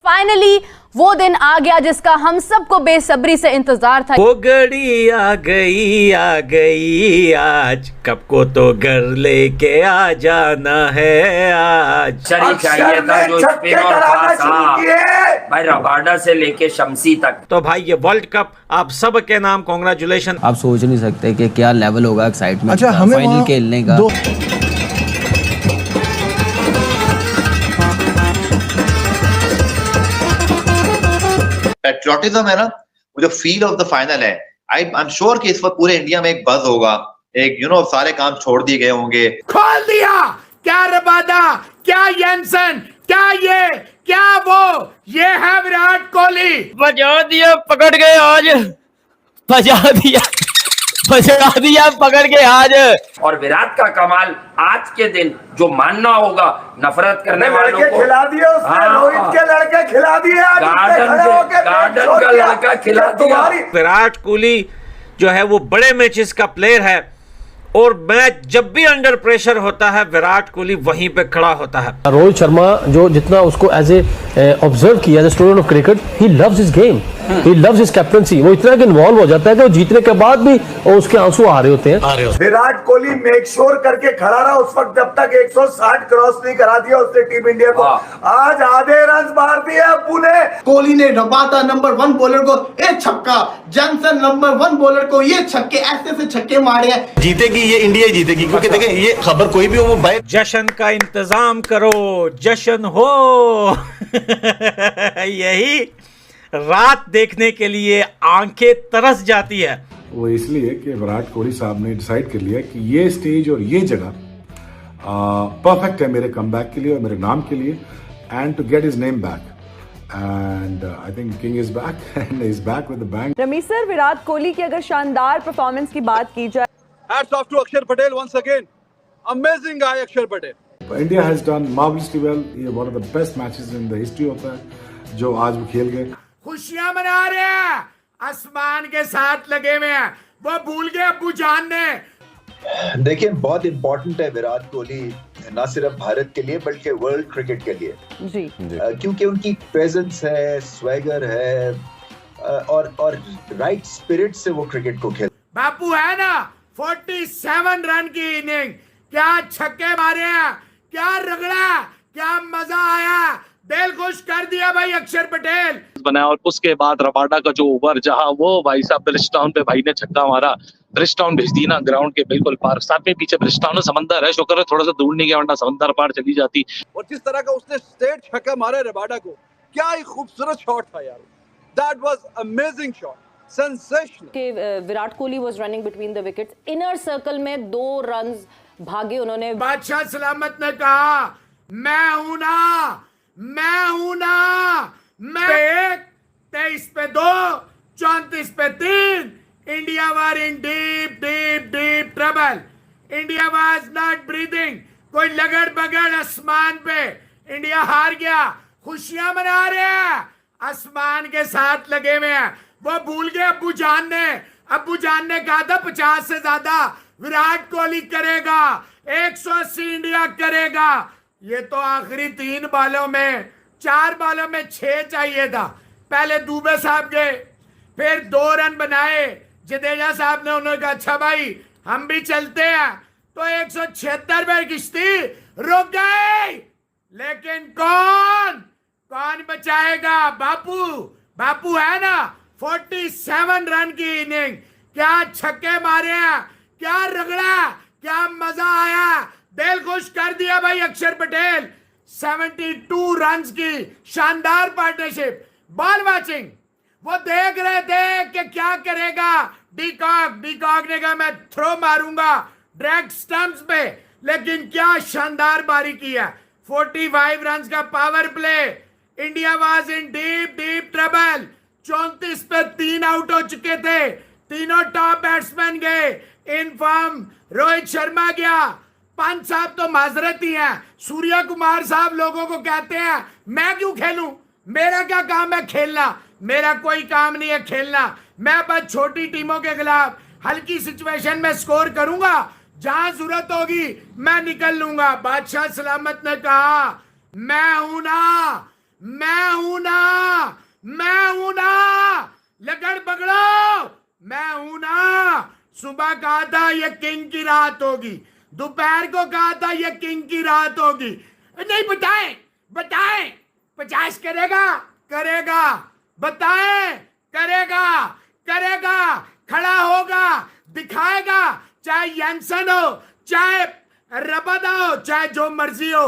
Finally वो दिन आ गया जिसका हम सबको बेसब्री से इंतजार था। वो घड़ी आ गई आज, कब को तो घर लेके आ जाना है आज। चाहिए था जो स्पिन और पास भाई रबाडा से लेके शमसी तक। तो भाई ये वर्ल्ड कप आप सब के नाम कांग्रेचुलेशन। आप सोच नहीं सकते कि क्या लेवल होगा एक्साइटमेंट। अच्छा, हमें फाइनल खेलने का पैट्रियोटिज्म है ना, वो जो फील ऑफ द फाइनल है, आई एम श्योर कि इस वक्त पूरे इंडिया में एक बज होगा, एक सारे काम छोड़ दिए गए होंगे। खोल दिया क्या रबादा, क्या येंसन, क्या ये, क्या वो, ये है विराट कोहली। बजा दिया पकड़ के आज, बजा दिया पकड़ के आज। और विराट का कमाल आज के दिन जो मानना होगा नफरत करने वालों को, खिला दिए उसने, रोहित के लड़के खिला दिए, गार्डन का लड़का खिला दिया। विराट कोहली जो है वो बड़े मैचेस का प्लेयर है और मैच जब भी अंडर प्रेशर होता है विराट कोहली वहीं पे खड़ा होता है। रोहित शर्मा जो जितना उसको एज ए ऑब्जर्व किया as a student of cricket, ही loves his game, he loves his captaincy. वो इतना इन्वॉल्व हो जाता है कि वो जीतने के बाद भी उसके आंसू आ रहे होते हैं। विराट कोहली मेक श्योर करके खड़ा रहा उस वक्त जब तक 160 क्रॉस नहीं करा दिया उसने टीम इंडिया को। आज आधे रन मार दिए अब्बू ने। कोहली ने रबाडा नंबर 1 बॉलर को एक छक्का, जॉनसन नंबर 1 बॉलर को ये छक्के, ऐसे छक्के मारे हैं। जीतेगी ये इंडिया ही जीतेगी, क्योंकि देखें ये खबर कोई भी हो वो भाई। जश्न का इंतजाम करो, जश्न हो। यही रात देखने के लिए आंखें तरस जाती है। वो इसलिए कि विराट कोहली साहब ने डिसाइड कर लिया कि ये स्टेज और ये जगह परफेक्ट है मेरे कमबैक के लिए और मेरे नाम के लिए, and to get his name back. And I think King is back and is back with the bang. Ramish sir, Virat Kohli की अगर शानदार परफॉर्मेंस की बात की जाए, hats off to Akshar Patel once again. Amazing guy Akshar Patel. India has done marvelously well. ये one of the best matches in the history होता है जो आज वो खेल गए। खुशियां मना रहे हैं, आसमान के साथ लगे हुए हैं, वो भूल गए अब्बू जान ने। देखिए बहुत इंपॉर्टेंट है विराट कोहली, ना सिर्फ भारत के लिए बल्कि वर्ल्ड क्रिकेट के लिए जी, क्योंकि उनकी प्रेजेंस है, स्वैगर है और राइट स्पिरिट से वो क्रिकेट को खेल। बापू है ना, 47 रन की इनिंग, क्या छक्के मारे हैं, क्या रगड़ा, क्या मजा आया, दिल खुश कर दिया भाई अक्षर पटेल बनाया। और उसके बाद रबाडा का जो ओवर जहां वो भाई साहब ब्रिजटाउन पे भाई ने छक्का मारा, ब्रिजटाउन भेज दी ना ग्राउंड के बिल्कुल पार, साथ में पीछे ब्रिजटाउन समंदर है, शुक्र है थोड़ा सा दूर नहीं गया वरना समंदर पार चली जाती। और जिस तरह का उसने स्ट्रेट छक्का मारा रबाडा को, क्या ही खूबसूरत शॉट था यार, that was amazing shot, sensational. Virat Kohli was running between the wickets, inner circle में 2 रन्स भागे उन्होंने। बादशाह सलामत ने कहा मैं हूं ना, मैं 1, 23 पे 2, 34 पे 3। India war in deep trouble, India was not breathing, कोई लगड़ बगड़ आसमान पे, इंडिया हार गया। खुशियां मना रहे हैं, आसमान के साथ लगे हुए हैं, वो भूल गए अब्बू जान ने कहा था 50 से ज्यादा विराट कोहली करेगा, 180 इंडिया करेगा। ये तो आखिरी 3 बॉलों में, 4 बॉलों में 6 चाहिए था। पहले दुबे साहब गए, फिर 2 रन बनाए, जडेजा साहब ने उन्होंने कहा अच्छा भाई हम भी चलते हैं, तो 176 पे किश्ती रुक गई। लेकिन कौन बचाएगा? बापू है ना, 47 रन की इनिंग, क्या छक्के मारे हैं, क्या रगड़ा, क्या मजा आया, दिल खुश कर दिया भाई अक्षर पटेल। 72 रन्स की शानदार पार्टनरशिप। बॉल वाचिंग, वो देख रहे थे कि क्या करेगा डीकॉक ने कहा मैं थ्रो मारूंगा डायरेक्ट स्टंप्स पे, लेकिन क्या शानदार बारी की है। 45 रन्स का power play, India was in deep trouble. 34 पे 3 आउट हो चुके थे, तीनों टॉप बैट्समैन गए, इन फॉर्म रोहित शर्मा गया, पंत साहब तो माजरत ही हैं, सूर्या कुमार साहब लोगों को कहते हैं मैं क्यों खेलूं, मेरा क्या काम है खेलना, मेरा कोई काम नहीं है खेलना, मैं बस छोटी टीमों के खिलाफ हल्की सिचुएशन में स्कोर करूंगा, जहां जरूरत होगी मैं निकल लूंगा। बादशाह सलामत ने कहा मैं हूं ना सुबह कहा था ये किंग की रात होगी, दोपहर को कहा था ये किंग की रात होगी। नहीं बताएं, बताएं 50 करेगा, करेगा, बताएं, करेगा, करेगा, खड़ा होगा, दिखाएगा, चाहे यंसन हो, चाहे रबादा हो, चाहे जो मर्जी हो,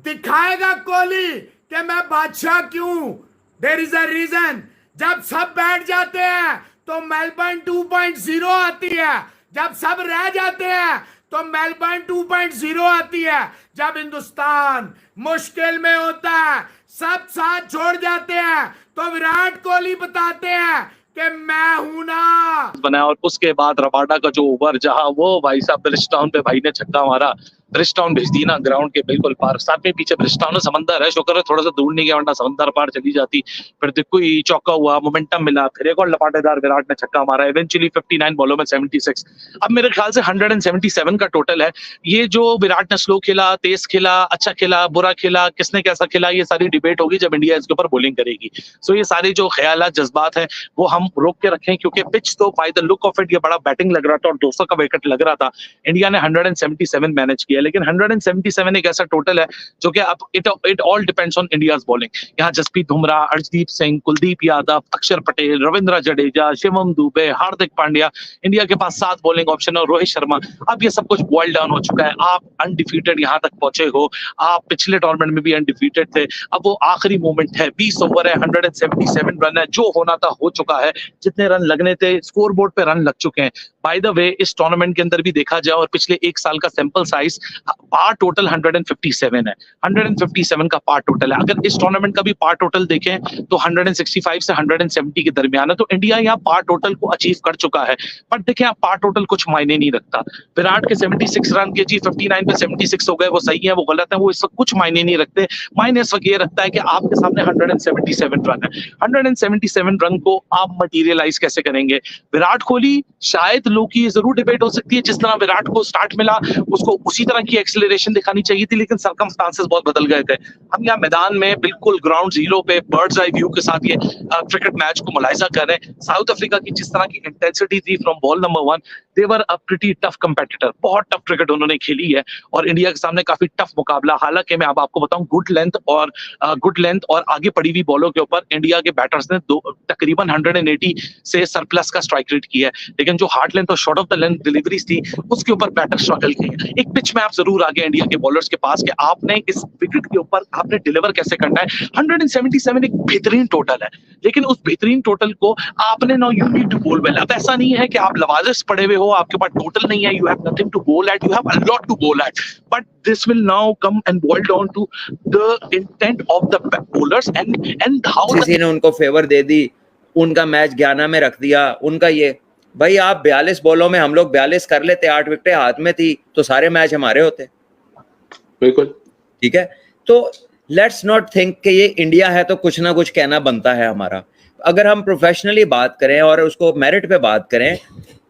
दिखाएगा कोहली कि मैं बादशाह क्यों। There is a reason. जब सब बैठ जाते हैं तो मेलबर्न 2.0 आती है, जब सब रह जाते हैं तो मेलबर्न 2.0 आती है। जब हिंदुस्तान मुश्किल में होता है, सब साथ छोड़ जाते हैं, तो विराट कोहली बताते हैं कि मैं हूं ना। बनाया और उसके बाद रबाडा का जो ओवर, जहां वो भाई साहब ब्रिजटाउन पे भाई ने छक्का मारा, ब्रिजटाउन भेज दी ना ग्राउंड के बिल्कुल पार। साथ में पीछे ब्रिजटाउन समंदर है, शुक्र है थोड़ा सा दूर नहीं गया, वरना समंदर पार चली जाती। फिर दिक्कू ही चौका हुआ, मोमेंटम मिला, फिर एक और लपाटेदार विराट ने छक्का मारा, इवेंचुअली 59 बॉलों में 76। अब मेरे ख्याल से 177 का टोटल है। ये जो विराट ने स्लो खेला, तेज खेला, अच्छा खेला, बुरा खेला, किसने कैसा खेला, ये सारी डिबेट होगी जब इंडिया इसके ऊपर बॉलिंग करेगी। सो ये सारे जो ख्याल जज्बात हैं वो हम रोक के रखें, क्योंकि पिच तो by the look of it ये बड़ा बैटिंग लग रहा था और 200 का विकेट लग रहा था। इंडिया ने 177 मैनेज किया, लेकिन 177 एक ऐसा टोटल है जो कि अब it all depends on India's bowling. यहाँ जसप्रीत बुमराह, अर्शदीप सिंह, कुलदीप यादव, अक्षर पटेल, रविंद्र जडेजा, शिवम दुबे, हार्दिक पांड्या, इंडिया के पास 7 बॉलिंग ऑप्शन और रोहित शर्मा। अब ये सब कुछ बॉइल डाउन हो चुका है। आप अनडिफीटेड यहाँ तक पहुंचे हो, आप पिछले टूर्नामेंट में भी अनडिफीटेड थे, अब वो आखिरी मोमेंट है, 20 ओवर है, 177 रन है, जो होना था हो चुका है, जितने रन लगने थे स्कोर बोर्ड पे रन लग चुके हैं। बाय द वे इस टूर्नामेंट के अंदर भी देखा जाए और पिछले एक साल का सैंपल साइज, पार टोटल 157 है, 157 का पार टोटल है। अगर इस टूर्नामेंट का भी पार टोटल देखें तो 165 से 170 के दरमियान है, तो इंडिया यहाँ पार टोटल को अचीव कर चुका है। बट देखें पार टोटल कुछ मायने नहीं रखता। विराट के 76 रन के जी 59 पे 76 हो गए, वो सही है वो गलत है, वो इस वक्त कुछ मायने नहीं रखते। मायने इस वक्त ये रखता है कि आपके सामने 177 रन है। 177 रन को आप मटीरियलाइज कैसे करेंगे? विराट कोहली शायद लोग की जरूर डिबेट हो सकती है, जिस तरह विराट को स्टार्ट मिला उसको उसी तरह की एक्सेलरेशन दिखानी चाहिए थी, लेकिन सर्कमस्टांसेस बहुत बदल गए थे। हम यहाँ मैदान में बिल्कुल ग्राउंड जीरो पे बर्ड्स आई व्यू के साथ ये क्रिकेट मैच को मुलाहिजा कर रहे हैं। साउथ अफ्रीका की जिस तरह की इंटेंसिटी थी from ball number 1, they were a pretty tough competitor. बहुत टफ क्रिकेट उन्होंने खेली है और इंडिया के सामने काफी टफ मुकाबला। हालांकि मैं अब आपको बताऊं, गुड लेंथ और आगे पड़ी हुई बॉलों के ऊपर इंडिया के बैटर्स ने तकरीबन 180 से सरप्लस का स्ट्राइक रेट किया है, लेकिन जो हार्ड लेंथ और short of the length deliveries थी उसके ऊपर बैटर स्ट्रगल किए। एक पिच में आप जरूर आ गए इंडिया के बॉलर्स के पास कि आपने इस विकेट के ऊपर आपने डिलीवर कैसे करना है। 177 एक बेहतरीन टोटल है, लेकिन उस बेहतरीन टोटल को आपने नो यू नीड टू बोल वेल। अब ऐसा नहीं है कि आप लवाजिश पड़े हुए हो, आपके पास टोटल नहीं है, you have nothing to bowl at, you have a lot to bowl at, but this will now come and boil down to the intent of the bowlers and how किसी ने उनको फेवर दे दी, उनका match ज्ञाना में रख दिया, उनका ये भाई आप 42 बॉलों में हम लोग 42 कर लेते, 8 विकेटें हाथ में थी तो सारे मैच हमारे होते। बिल्कुल ठीक है, तो लेट्स नॉट थिंक कि ये इंडिया है तो कुछ ना कुछ कहना बनता है हमारा। अगर हम प्रोफेशनली बात करें और उसको मेरिट पे बात करें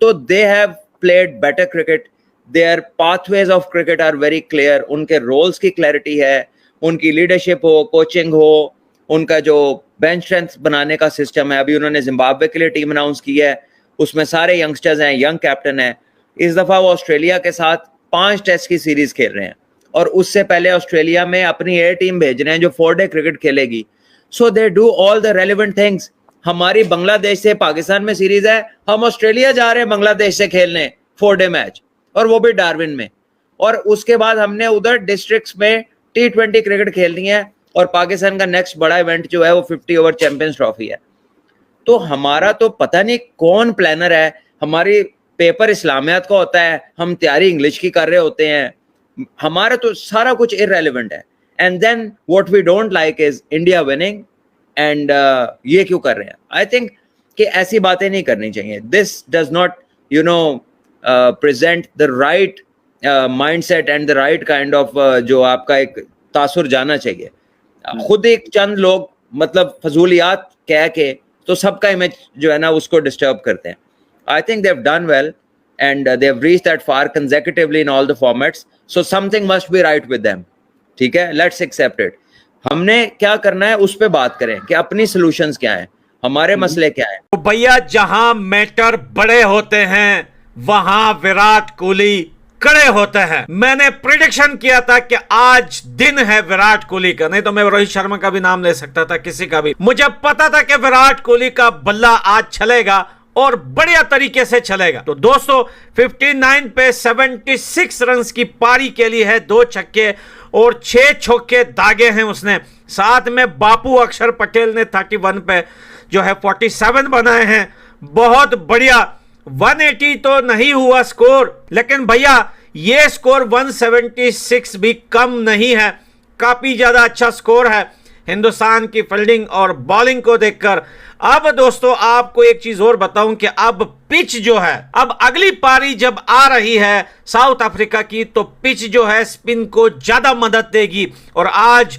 तो they have played better cricket, there pathways of cricket are very clear, उनके रोल्स की क्लैरिटी है, उनकी लीडरशिप हो, कोचिंग हो, उनका जो बेंच स्ट्रेंथ बनाने का सिस्टम है। अभी उन्होंने जिम्बाब्वे के लिए टीम अनाउंस की है, उसमें सारे यंगस्टर्स हैं, यंग कैप्टन है। इस दफा वो ऑस्ट्रेलिया के साथ 5 टेस्ट की सीरीज खेल रहे हैं और उससे पहले ऑस्ट्रेलिया में अपनी ए टीम भेज रहे हैं जो 4 डे क्रिकेट खेलेगी। So they do all the relevant things. हमारी बांग्लादेश से पाकिस्तान में सीरीज है, हम ऑस्ट्रेलिया जा रहे हैं बांग्लादेश से खेलने 4 डे मैच, और वो भी डार्विन में, और उसके बाद हमने उधर डिस्ट्रिक्ट्स में T20 क्रिकेट खेलनी है, और पाकिस्तान का नेक्स्ट बड़ा इवेंट जो है वो 50 ओवर चैंपियंस ट्रॉफी है। तो हमारा तो पता नहीं कौन प्लानर है, हमारी पेपर इस्लामियात का होता है, हम तैयारी इंग्लिश की कर रहे होते हैं, हमारा तो सारा कुछ इररेलेवेंट है। And then what we don't like is India winning, and ये क्यों कर रहे हैं? आई थिंक कि ऐसी बातें नहीं करनी चाहिए। This does not present the right mindset and the right kind of जो आपका एक तासुर जाना चाहिए। खुद एक चंद लोग मतलब फजूलियात कह के तो सबका इमेज जो है ना उसको डिस्टर्ब करते हैं। I think they have done well and they have reached that far consecutively in all the formats, so something must be right with them. ठीक है, लेट्स एक्सेप्ट इट। हमने क्या करना है उस पे बात करें कि अपनी सॉल्यूशंस क्या हैं, हमारे मसले क्या हैं। तो भैया जहां मैटर बड़े होते हैं वहां विराट कोहली खड़े होते हैं। मैंने प्रिडिक्शन किया था कि आज दिन है विराट कोहली का, नहीं तो मैं रोहित शर्मा का भी नाम ले सकता था, किसी का भी। मुझे पता था कि विराट कोहली का बल्ला आज चलेगा और बढ़िया तरीके से चलेगा। तो दोस्तों 59 पे 76 रन की पारी के लिए है, 2 छक्के और 6 चौके दागे हैं उसने। साथ में बापू अक्षर पटेल ने 31 पे जो है 47 बनाए हैं। बहुत बढ़िया। 180 तो नहीं हुआ स्कोर, लेकिन भैया ये स्कोर 176 भी कम नहीं है, काफी ज्यादा अच्छा स्कोर है हिंदुस्तान की फील्डिंग और बॉलिंग को देखकर। अब दोस्तों आपको एक चीज और बताऊं कि अब पिच जो है, अब अगली पारी जब आ रही है साउथ अफ्रीका की, तो पिच जो है स्पिन को ज्यादा मदद देगी। और आज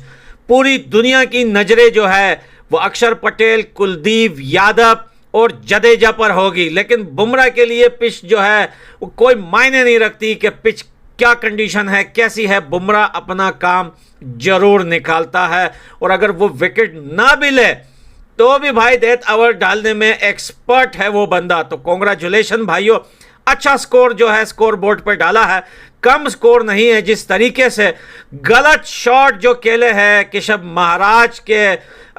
पूरी दुनिया की नजरें जो है वो अक्षर पटेल, कुलदीप यादव और जडेजा पर होगी। लेकिन बुमराह के लिए पिच जो है वो कोई मायने नहीं रखती कि पिच क्या कंडीशन है, कैसी है। बुमराह अपना काम जरूर निकालता है और अगर वो विकेट ना भी ले तो भी भाई डेथ ओवर डालने में एक्सपर्ट है वो बंदा। तो कांग्रेचुलेशन भाइयों, अच्छा स्कोर जो है स्कोर बोर्ड पर डाला है, कम स्कोर नहीं है। जिस तरीके से गलत शॉट जो खेले हैं केशव महाराज के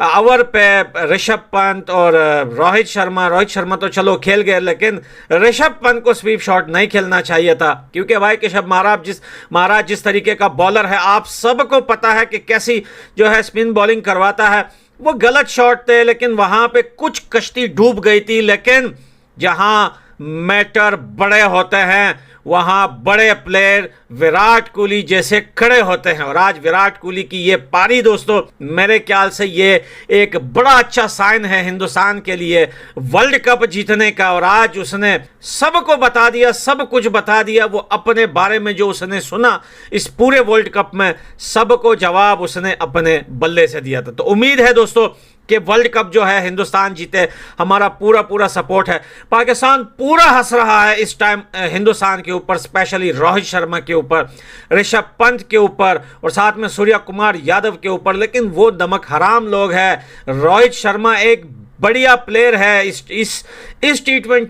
ओवर पे ऋषभ पंत और रोहित शर्मा तो चलो खेल गए, लेकिन ऋषभ पंत को स्वीप शॉट नहीं खेलना चाहिए था, क्योंकि भाई केशव महाराज जिस तरीके का बॉलर है, आप सबको पता है कि कैसी जो है स्पिन बॉलिंग करवाता है। वो गलत शॉट थे, लेकिन वहां पे कुछ कश्ती डूब गई थी। लेकिन जहां मैटर बड़े होते हैं वहां बड़े प्लेयर विराट कोहली जैसे खड़े होते हैं। और आज विराट कोहली की ये पारी दोस्तों मेरे ख्याल से ये एक बड़ा अच्छा साइन है हिंदुस्तान के लिए वर्ल्ड कप जीतने का। और आज उसने सबको बता दिया, सब कुछ बता दिया। वो अपने बारे में जो उसने सुना इस पूरे वर्ल्ड कप में, सबको जवाब उसने अपने बल्ले से दिया था। तो उम्मीद है दोस्तों कि वर्ल्ड कप जो है हिंदुस्तान जीते, हमारा पूरा सपोर्ट है। पाकिस्तान पूरा हंस रहा है इस टाइम हिंदुस्तान के ऊपर, स्पेशली रोहित शर्मा के ऊपर, ऋषभ पंत के ऊपर और साथ में सूर्य कुमार यादव के ऊपर। लेकिन वो नमक हराम लोग हैं। रोहित शर्मा एक बढ़िया प्लेयर है इस T20